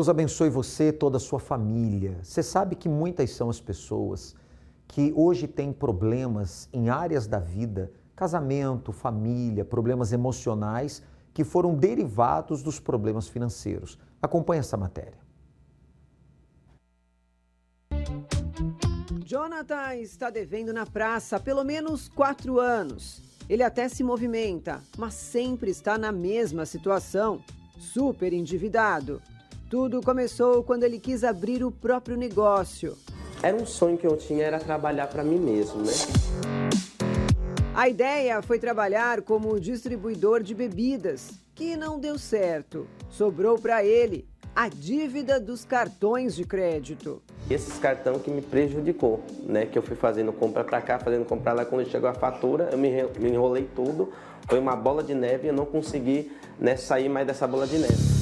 Deus abençoe você e toda a sua família. Você sabe que muitas são as pessoas que hoje têm problemas em áreas da vida, casamento, família, problemas emocionais, que foram derivados dos problemas financeiros. Acompanhe essa matéria. Jonathan está devendo na praça há pelo menos 4 anos. Ele até se movimenta, mas sempre está na mesma situação, super endividado. Tudo começou quando ele quis abrir o próprio negócio. Era um sonho que eu tinha, era trabalhar para mim mesmo, né? A ideia foi trabalhar como distribuidor de bebidas, que não deu certo. Sobrou para ele a dívida dos cartões de crédito. Esses cartões que me prejudicou, né? Que eu fui fazendo compra para cá, fazendo compra lá. Quando chegou a fatura, eu me enrolei tudo. Foi uma bola de neve e eu não consegui, né, sair mais dessa bola de neve.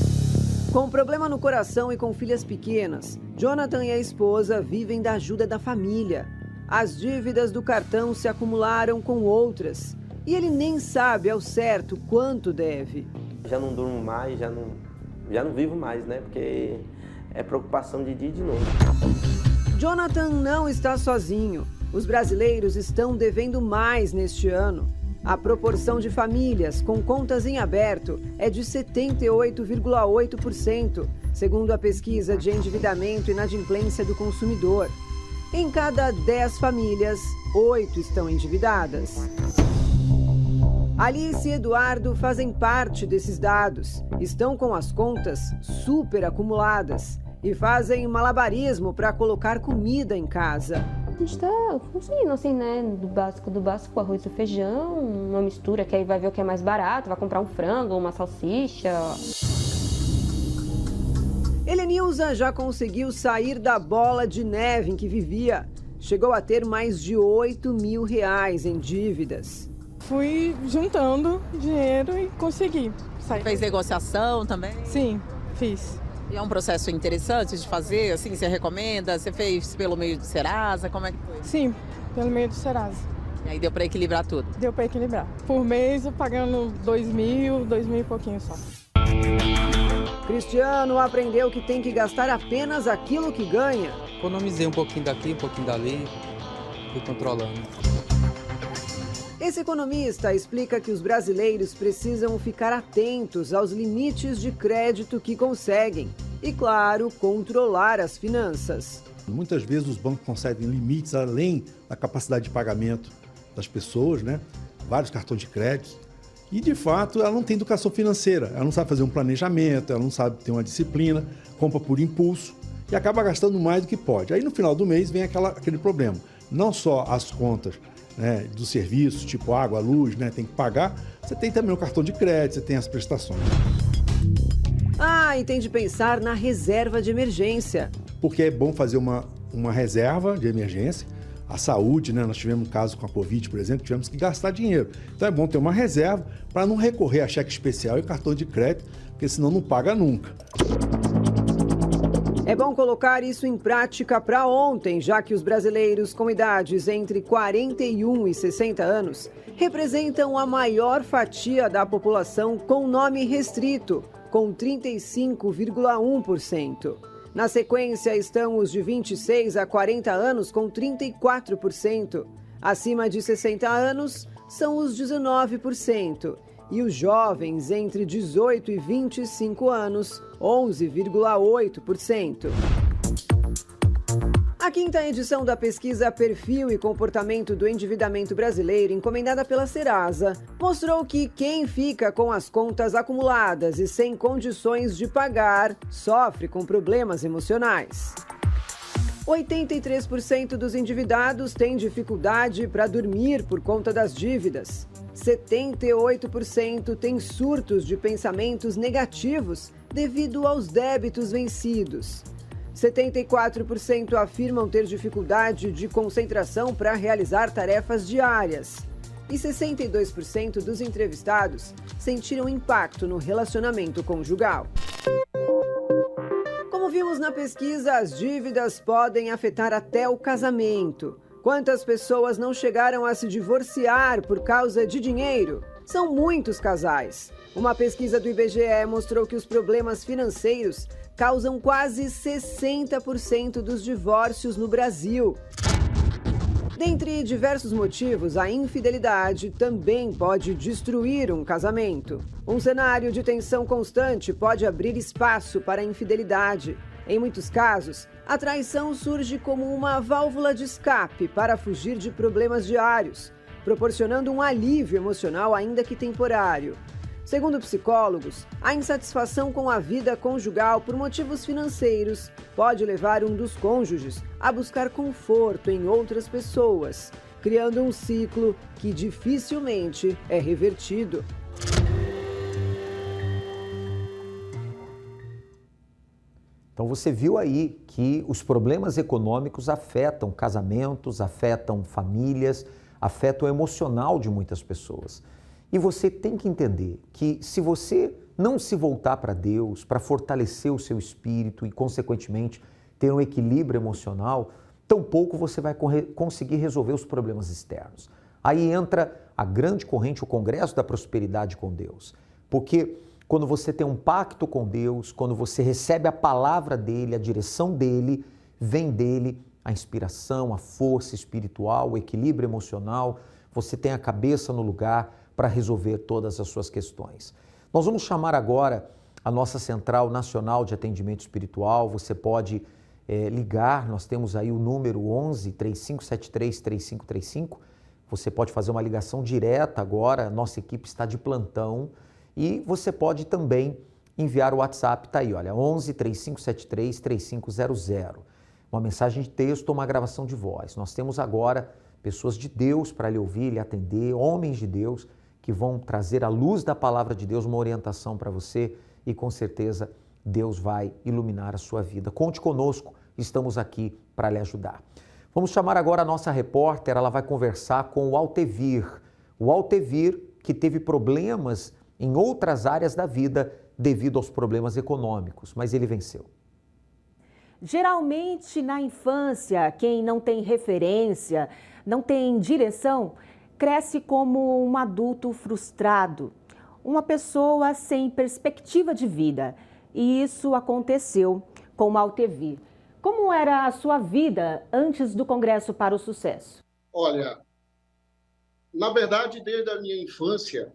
Com problema no coração e com filhas pequenas, Jonathan e a esposa vivem da ajuda da família. As dívidas do cartão se acumularam com outras e ele nem sabe ao certo quanto deve. Já não durmo mais, já não vivo mais, né? Porque é preocupação de dia e de noite. Jonathan não está sozinho. Os brasileiros estão devendo mais neste ano. A proporção de famílias com contas em aberto é de 78,8%, segundo a pesquisa de endividamento e inadimplência do consumidor. Em cada 10 famílias, 8 estão endividadas. Alice e Eduardo fazem parte desses dados. Estão com as contas super acumuladas e fazem malabarismo para colocar comida em casa. A gente está conseguindo, assim, né, do básico, arroz e feijão, uma mistura que aí vai ver o que é mais barato, vai comprar um frango, uma salsicha. Helenilza já conseguiu sair da bola de neve em que vivia. Chegou a ter mais de R$8 mil em dívidas. Fui juntando dinheiro e consegui sair. Fez negociação também? Sim, fiz. E é um processo interessante de fazer, assim, você recomenda? Você fez pelo meio do Serasa, como é que foi? Sim, pelo meio do Serasa. E aí deu para equilibrar tudo? Deu para equilibrar. Por mês, eu pagando R$2 mil e pouquinho só. Cristiano aprendeu que tem que gastar apenas aquilo que ganha. Economizei um pouquinho daqui, um pouquinho dali, fui controlando. Esse economista explica que os brasileiros precisam ficar atentos aos limites de crédito que conseguem e, claro, controlar as finanças. Muitas vezes os bancos concedem limites além da capacidade de pagamento das pessoas, né? Vários cartões de crédito. E, de fato, ela não tem educação financeira, ela não sabe fazer um planejamento, ela não sabe ter uma disciplina, compra por impulso e acaba gastando mais do que pode. Aí, no final do mês, vem aquele problema. Não só as contas, né, dos serviços, tipo água, luz, né, tem que pagar, você tem também o cartão de crédito, você tem as prestações. E tem de pensar na reserva de emergência. Porque é bom fazer uma reserva de emergência. A saúde, né, nós tivemos um caso com a Covid, por exemplo, tivemos que gastar dinheiro. Então é bom ter uma reserva para não recorrer a cheque especial e cartão de crédito, porque senão não paga nunca. É bom colocar isso em prática para ontem, já que os brasileiros com idades entre 41 e 60 anos representam a maior fatia da população com nome restrito, com 35,1%. Na sequência estão os de 26 a 40 anos com 34%. Acima de 60 anos são os 19%. E os jovens entre 18 e 25 anos, 11,8%. A quinta edição da pesquisa Perfil e Comportamento do Endividamento Brasileiro, encomendada pela Serasa, mostrou que quem fica com as contas acumuladas e sem condições de pagar sofre com problemas emocionais. 83% dos endividados têm dificuldade para dormir por conta das dívidas. 78% têm surtos de pensamentos negativos devido aos débitos vencidos. 74% afirmam ter dificuldade de concentração para realizar tarefas diárias. E 62% dos entrevistados sentiram impacto no relacionamento conjugal. Como vimos na pesquisa, as dívidas podem afetar até o casamento. Quantas pessoas não chegaram a se divorciar por causa de dinheiro? São muitos casais. Uma pesquisa do IBGE mostrou que os problemas financeiros causam quase 60% dos divórcios no Brasil. Dentre diversos motivos, a infidelidade também pode destruir um casamento. Um cenário de tensão constante pode abrir espaço para a infidelidade. Em muitos casos, a traição surge como uma válvula de escape para fugir de problemas diários, proporcionando um alívio emocional ainda que temporário. Segundo psicólogos, a insatisfação com a vida conjugal por motivos financeiros pode levar um dos cônjuges a buscar conforto em outras pessoas, criando um ciclo que dificilmente é revertido. Então você viu aí que os problemas econômicos afetam casamentos, afetam famílias, afetam o emocional de muitas pessoas. E você tem que entender que se você não se voltar para Deus, para fortalecer o seu espírito e, consequentemente, ter um equilíbrio emocional, tampouco você vai conseguir resolver os problemas externos. Aí entra a grande corrente, o Congresso da Prosperidade com Deus. Porque quando você tem um pacto com Deus, quando você recebe a palavra dele, a direção dele, vem dele a inspiração, a força espiritual, o equilíbrio emocional, você tem a cabeça no lugar para resolver todas as suas questões. Nós vamos chamar agora a nossa Central Nacional de Atendimento Espiritual. Você pode ligar, nós temos aí o número 11 3573 3535. Você pode fazer uma ligação direta agora, nossa equipe está de plantão. E você pode também enviar o WhatsApp, tá aí, olha, 11 3573 3500. Uma mensagem de texto ou uma gravação de voz. Nós temos agora pessoas de Deus para lhe ouvir, lhe atender, homens de Deus que vão trazer à luz da palavra de Deus uma orientação para você e com certeza Deus vai iluminar a sua vida. Conte conosco, estamos aqui para lhe ajudar. Vamos chamar agora a nossa repórter, ela vai conversar com o Altevir. O Altevir que teve problemas em outras áreas da vida devido aos problemas econômicos, mas ele venceu. Geralmente na infância, quem não tem referência, não tem direção, cresce como um adulto frustrado, uma pessoa sem perspectiva de vida. E isso aconteceu com o Altevir. Como era a sua vida antes do Congresso para o Sucesso? Olha, na verdade, desde a minha infância,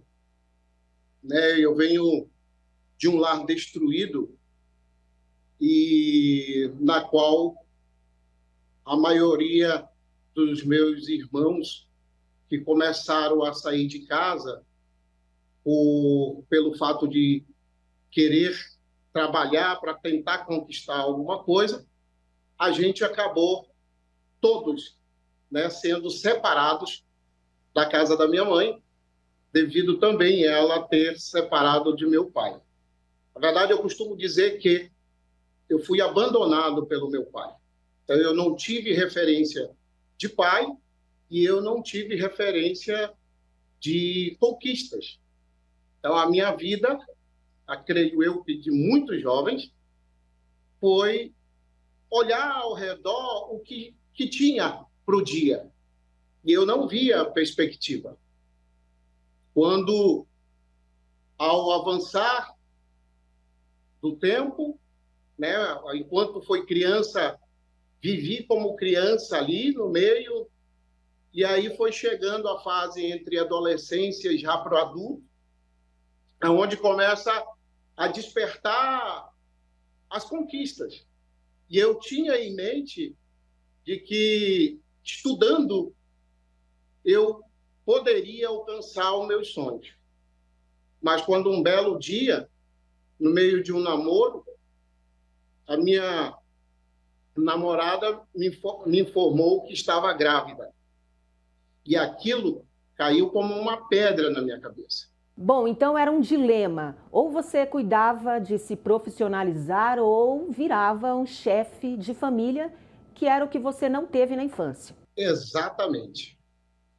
eu venho de um lar destruído e na qual a maioria dos meus irmãos que começaram a sair de casa pelo fato de querer trabalhar para tentar conquistar alguma coisa, a gente acabou todos sendo separados da casa da minha mãe, devido também ela ter separado de meu pai. Na verdade, eu costumo dizer que eu fui abandonado pelo meu pai. Então, eu não tive referência de pai e eu não tive referência de conquistas. Então, a minha vida, creio eu, que de muitos jovens, foi olhar ao redor o que tinha para o dia. E eu não via perspectiva. Quando, ao avançar do tempo, enquanto foi criança, vivi como criança ali no meio, e aí foi chegando a fase entre adolescência e já para o adulto, onde começa a despertar as conquistas. E eu tinha em mente de que, estudando, eu poderia alcançar os meus sonhos. Mas quando um belo dia, no meio de um namoro, a minha namorada me informou que estava grávida. E aquilo caiu como uma pedra na minha cabeça. Bom, então era um dilema. Ou você cuidava de se profissionalizar ou virava um chefe de família, que era o que você não teve na infância. Exatamente.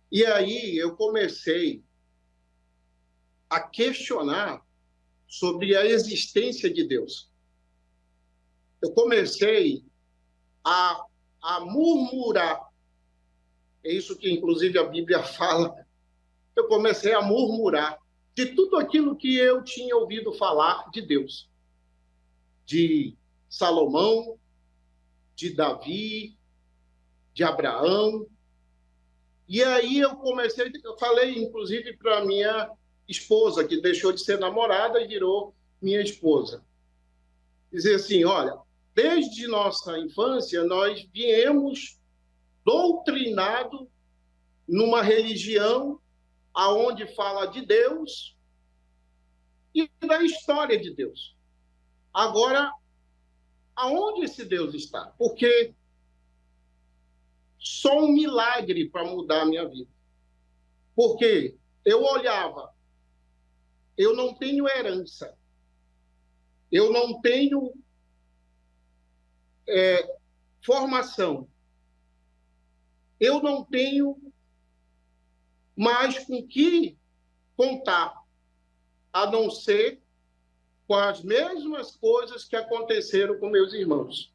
E aí eu comecei a questionar sobre a existência de Deus. Eu comecei a murmurar. É isso que, inclusive, a Bíblia fala. Eu comecei a murmurar de tudo aquilo que eu tinha ouvido falar de Deus. De Salomão, de Davi, de Abraão. E aí eu falei inclusive para minha esposa, que deixou de ser namorada e virou minha esposa. Dizer assim, olha, desde nossa infância nós viemos doutrinados numa religião aonde fala de Deus e da história de Deus. Agora, aonde esse Deus está? Porque só um milagre para mudar a minha vida. Porque eu olhava, eu não tenho herança, eu não tenho formação, eu não tenho mais com que contar, a não ser com as mesmas coisas que aconteceram com meus irmãos.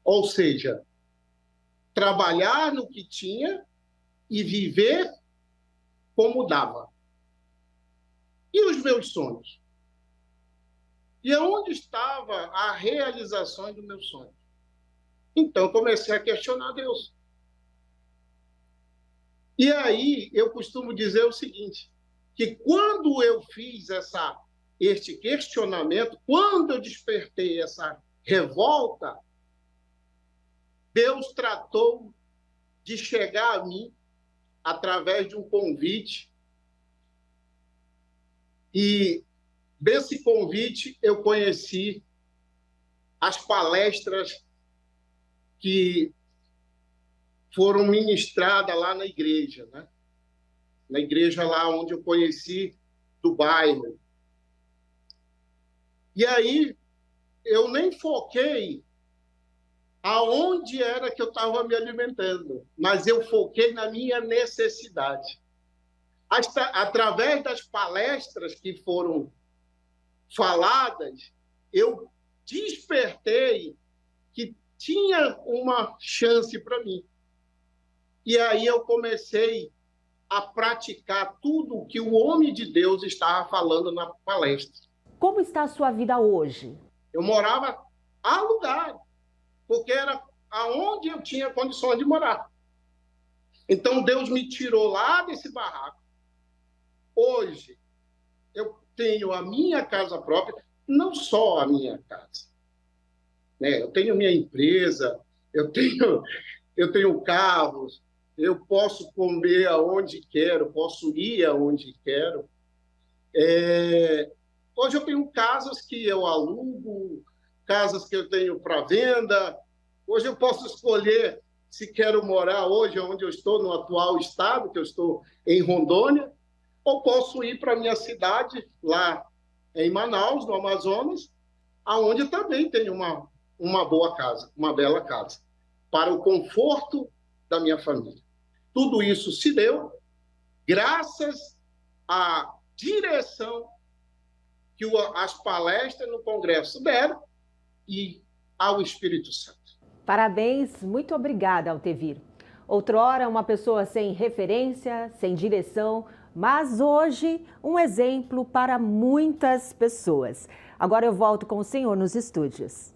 Ou seja, trabalhar no que tinha e viver como dava. E os meus sonhos? E aonde estava a realização dos meus sonhos? Então, comecei a questionar Deus. E aí, eu costumo dizer o seguinte, que quando eu fiz este questionamento, quando eu despertei essa revolta, Deus tratou de chegar a mim através de um convite. E desse convite eu conheci as palestras que foram ministradas lá na igreja, né? Na igreja lá onde eu conheci do bairro. E aí eu nem foquei aonde era que eu estava me alimentando, mas eu foquei na minha necessidade. Através das palestras que foram faladas, eu despertei que tinha uma chance para mim. E aí eu comecei a praticar tudo o que o homem de Deus estava falando na palestra. Como está a sua vida hoje? Eu morava alugado, porque era aonde eu tinha condições de morar. Então Deus me tirou lá desse barraco. Hoje eu tenho a minha casa própria, não só a minha casa, né? Eu tenho minha empresa, eu tenho carros, eu posso comer aonde quero, posso ir aonde quero. Hoje eu tenho casas que eu alugo, casas que eu tenho para venda. Hoje eu posso escolher se quero morar hoje onde eu estou, no atual estado, que eu estou em Rondônia, ou posso ir para a minha cidade, lá em Manaus, no Amazonas, aonde também tenho uma boa casa, uma bela casa, para o conforto da minha família. Tudo isso se deu graças à direção que as palestras no Congresso deram e ao Espírito Santo. Parabéns, muito obrigada, Altevir. Outrora, uma pessoa sem referência, sem direção, mas hoje um exemplo para muitas pessoas. Agora eu volto com o senhor nos estúdios.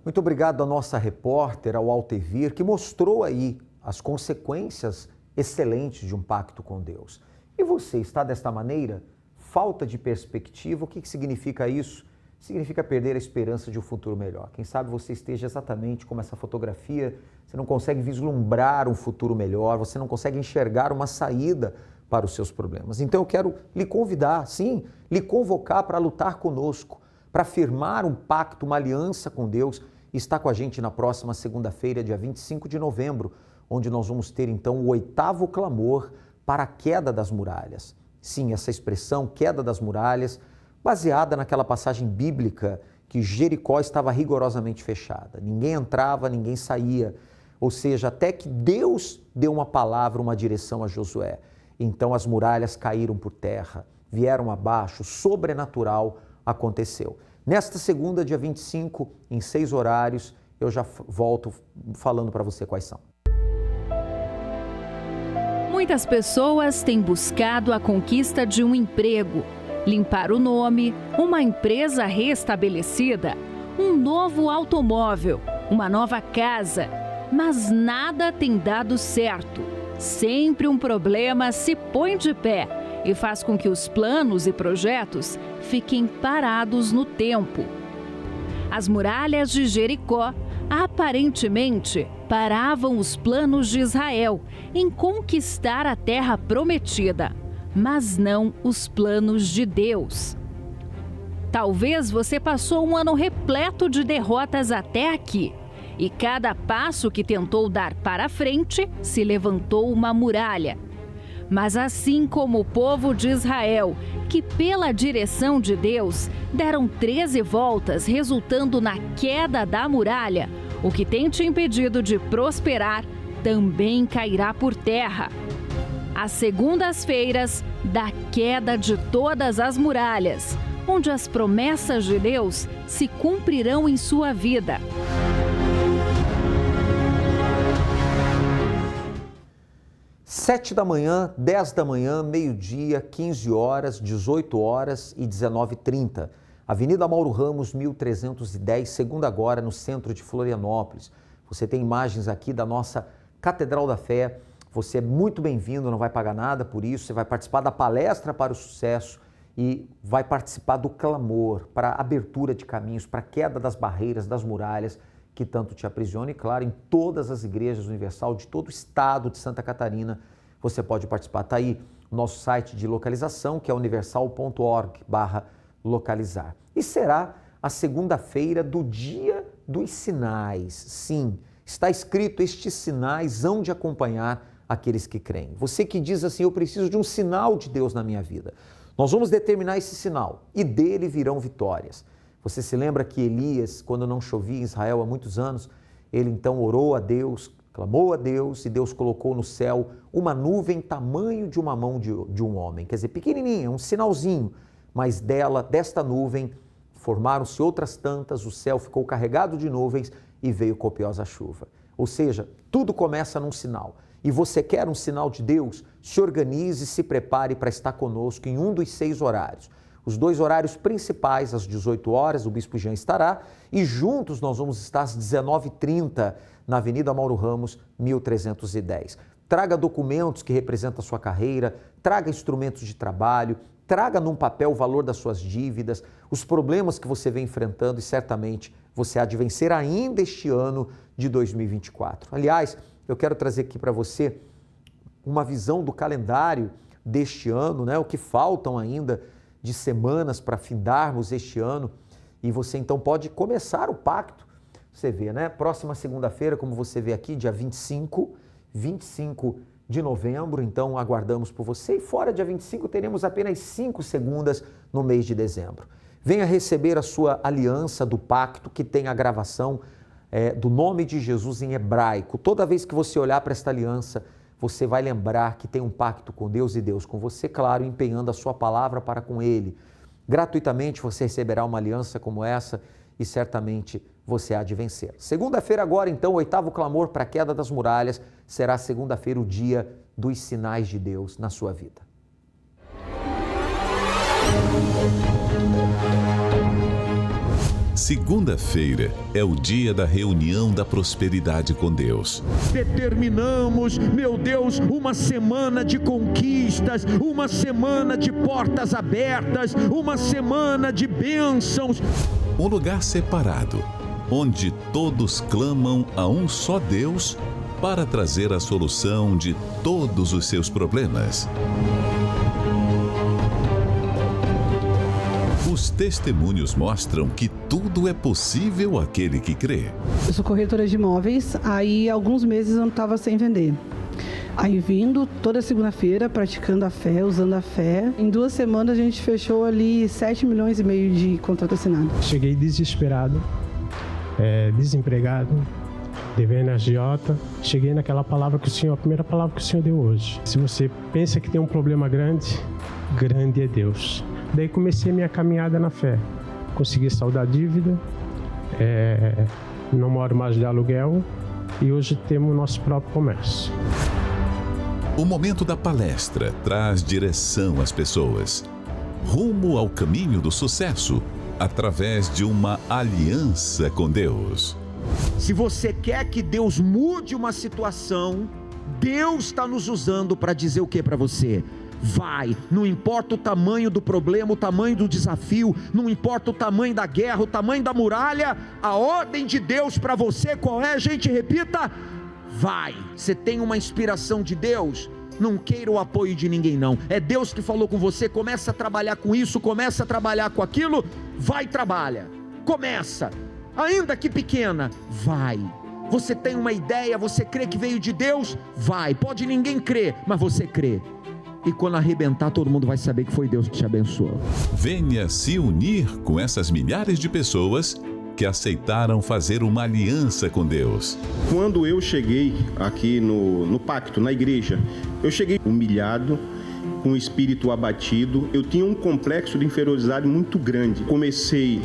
Muito obrigado à nossa repórter, ao Altevir, que mostrou aí as consequências excelentes de um pacto com Deus. E você está desta maneira? Falta de perspectiva, o que significa isso? Significa perder a esperança de um futuro melhor. Quem sabe você esteja exatamente como essa fotografia, você não consegue vislumbrar um futuro melhor, você não consegue enxergar uma saída para os seus problemas. Então eu quero lhe convidar, sim, lhe convocar para lutar conosco, para firmar um pacto, uma aliança com Deus e estar com a gente na próxima segunda-feira, dia 25 de novembro, onde nós vamos ter então o 8º clamor para a queda das muralhas. Sim, essa expressão, queda das muralhas, baseada naquela passagem bíblica que Jericó estava rigorosamente fechada. Ninguém entrava, ninguém saía. Ou seja, até que Deus deu uma palavra, uma direção a Josué. Então as muralhas caíram por terra, vieram abaixo, sobrenatural aconteceu. Nesta segunda, dia 25, em 6 horários, eu já volto falando para você quais são. Muitas pessoas têm buscado a conquista de um emprego, limpar o nome, uma empresa restabelecida um novo automóvel, uma nova casa, mas nada tem dado certo. Sempre um problema se põe de pé e faz com que os planos e projetos fiquem parados no tempo. As muralhas de Jericó aparentemente paravam os planos de Israel em conquistar a terra prometida, mas não os planos de Deus. Talvez você passou um ano repleto de derrotas até aqui, e cada passo que tentou dar para frente se levantou uma muralha. Mas assim como o povo de Israel, que pela direção de Deus deram 13 voltas, resultando na queda da muralha, o que tem te impedido de prosperar também cairá por terra. Às segundas-feiras da queda de todas as muralhas, onde as promessas de Deus se cumprirão em sua vida. Sete da manhã, 10 da manhã, meio-dia, 15 horas, 18 horas e 19h30. Avenida Mauro Ramos, 1310, segunda agora, no centro de Florianópolis. Você tem imagens aqui da nossa Catedral da Fé. Você é muito bem-vindo, não vai pagar nada por isso. Você vai participar da palestra para o sucesso e vai participar do clamor para a abertura de caminhos, para a queda das barreiras, das muralhas que tanto te aprisiona. E claro, em todas as igrejas universal de todo o estado de Santa Catarina, você pode participar. Está aí o nosso site de localização, que é universal.org/localizar. E será a segunda-feira do Dia dos Sinais. Sim, está escrito: estes sinais hão de acompanhar aqueles que creem. Você que diz assim: eu preciso de um sinal de Deus na minha vida. Nós vamos determinar esse sinal e dele virão vitórias. Você se lembra que Elias, quando não chovia em Israel há muitos anos, ele então orou a Deus, clamou a Deus e Deus colocou no céu uma nuvem tamanho de uma mão de um homem. Quer dizer, pequenininha, um sinalzinho, mas desta nuvem, formaram-se outras tantas, o céu ficou carregado de nuvens e veio copiosa chuva. Ou seja, tudo começa num sinal. E você quer um sinal de Deus? Se organize e se prepare para estar conosco em um dos 6 horários. Os 2 horários principais, às 18 horas, o Bispo Jean estará, e juntos nós vamos estar às 19h30 na Avenida Mauro Ramos, 1310. Traga documentos que representam a sua carreira, traga instrumentos de trabalho, traga num papel o valor das suas dívidas, os problemas que você vem enfrentando e certamente você há de vencer ainda este ano de 2024. Aliás, eu quero trazer aqui para você uma visão do calendário deste ano, né? O que faltam ainda de semanas para findarmos este ano, e você então pode começar o pacto. Você vê, né? Próxima segunda-feira, como você vê aqui, dia 25 de novembro, então aguardamos por você, e fora dia 25 teremos apenas 5 segundas no mês de dezembro. Venha receber a sua aliança do pacto, que tem a gravação do nome de Jesus em hebraico. Toda vez que você olhar para esta aliança, você vai lembrar que tem um pacto com Deus e Deus com você, claro, empenhando a sua palavra para com Ele. Gratuitamente você receberá uma aliança como essa e certamente você há de vencer. Segunda-feira agora, então, o 8º clamor para a queda das muralhas, será segunda-feira o dia dos sinais de Deus na sua vida. Segunda-feira é o dia da reunião da prosperidade com Deus. Determinamos, meu Deus, uma semana de conquistas, uma semana de portas abertas, uma semana de bênçãos. Um lugar separado, onde todos clamam a um só Deus para trazer a solução de todos os seus problemas. Os testemunhos mostram que tudo é possível àquele que crê. Eu sou corretora de imóveis, aí há alguns meses eu não estava sem vender. Aí vindo toda segunda-feira, praticando a fé, usando a fé. Em 2 semanas a gente fechou ali 7,5 milhões de contrato assinado. Cheguei desesperado, desempregado, devendo agiota. Cheguei naquela palavra que a primeira palavra que o Senhor deu hoje. Se você pensa que tem um problema grande, grande é Deus. Daí comecei a minha caminhada na fé. Consegui saldar a dívida, não moro mais de aluguel e hoje temos o nosso próprio comércio. O momento da palestra traz direção às pessoas. Rumo ao caminho do sucesso, através de uma aliança com Deus. Se você quer que Deus mude uma situação, Deus está nos usando para dizer o que para você? Vai, não importa o tamanho do problema, o tamanho do desafio, não importa o tamanho da guerra, o tamanho da muralha, a ordem de Deus para você qual é? Gente, repita: vai. Você tem uma inspiração de Deus? Não queira o apoio de ninguém não, é Deus que falou com você. Começa a trabalhar com isso, começa a trabalhar com aquilo, vai, trabalha, começa, ainda que pequena, vai. Você tem uma ideia, você crê que veio de Deus? Vai, pode ninguém crer, mas você crê. E quando arrebentar, todo mundo vai saber que foi Deus que te abençoou. Venha se unir com essas milhares de pessoas que aceitaram fazer uma aliança com Deus. Quando eu cheguei aqui no pacto, na igreja, eu cheguei humilhado, com o espírito abatido. Eu tinha um complexo de inferioridade muito grande. Comecei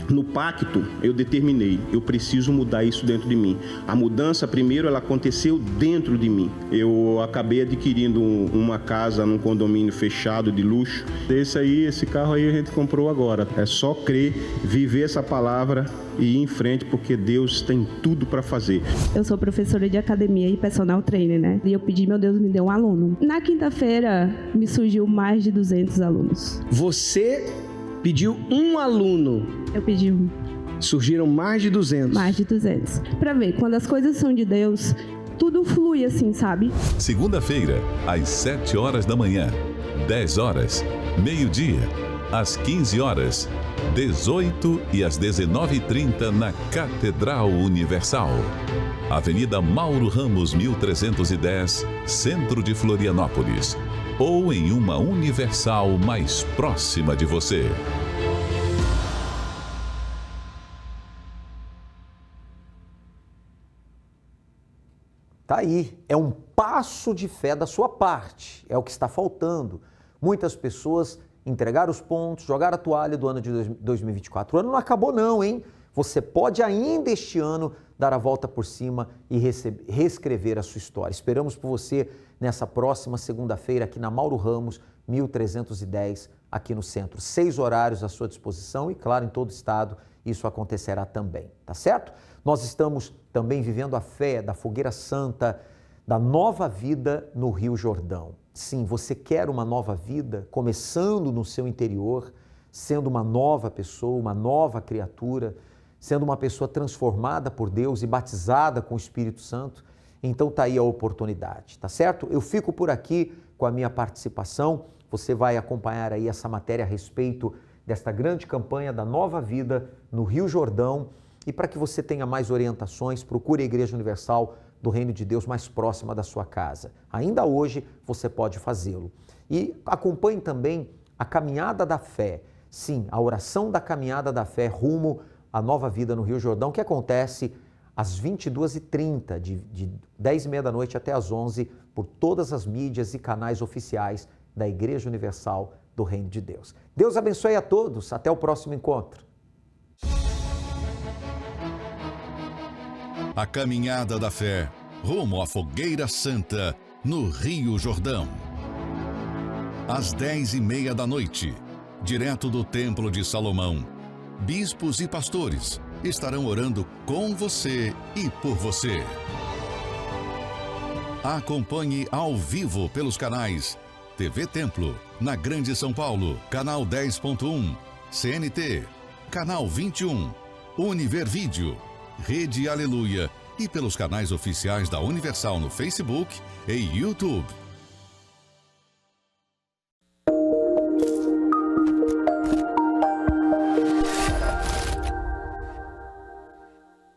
no pacto, eu determinei, eu preciso mudar isso dentro de mim. A mudança, primeiro, ela aconteceu dentro de mim. Eu acabei adquirindo uma casa num condomínio fechado de luxo. Esse carro aí a gente comprou agora. É só crer, viver essa palavra e ir em frente, porque Deus tem tudo para fazer. Eu sou professora de academia e personal trainer, né? E eu pedi, meu Deus, me dê um aluno. Na quinta-feira, me surgiu mais de 200 alunos. Você pediu um aluno. Eu pedi um. Surgiram mais de 200. Mais de 200. Para ver, quando as coisas são de Deus, tudo flui assim, sabe? Segunda-feira, às 7 horas da manhã, 10 horas, meio-dia, às 15 horas, 18 e às 19h30 na Catedral Universal. Avenida Mauro Ramos, 1310, Centro de Florianópolis. Ou em uma Universal mais próxima de você. Tá aí, é um passo de fé da sua parte, é o que está faltando. Muitas pessoas entregaram os pontos, jogaram a toalha do ano de 2024. O ano não acabou não, hein? Você pode ainda este ano dar a volta por cima e reescrever a sua história. Esperamos por você nessa próxima segunda-feira aqui na Mauro Ramos, 1310, aqui no centro. 6 horários à sua disposição e, claro, em todo o estado isso acontecerá também, tá certo? Nós estamos também vivendo a fé da Fogueira Santa, da nova vida no Rio Jordão. Sim, você quer uma nova vida, começando no seu interior, sendo uma nova pessoa, uma nova criatura, sendo uma pessoa transformada por Deus e batizada com o Espírito Santo, então tá aí a oportunidade, tá certo? Eu fico por aqui com a minha participação, você vai acompanhar aí essa matéria a respeito desta grande campanha da Nova Vida no Rio Jordão, e para que você tenha mais orientações, procure a Igreja Universal do Reino de Deus mais próxima da sua casa. Ainda hoje você pode fazê-lo. E acompanhe também a Caminhada da Fé, sim, a oração da Caminhada da Fé rumo à Nova Vida no Rio Jordão, que acontece às 22h30, de 10h30 da noite até às 11h, por todas as mídias e canais oficiais da Igreja Universal do Reino de Deus. Deus abençoe a todos. Até o próximo encontro. A Caminhada da Fé, rumo à Fogueira Santa, no Rio Jordão. Às 10h30 da noite, direto do Templo de Salomão, bispos e pastores estarão orando com você e por você. Acompanhe ao vivo pelos canais TV Templo, na Grande São Paulo, canal 10.1, CNT, canal 21, Univer Vídeo, Rede Aleluia e pelos canais oficiais da Universal no Facebook e YouTube.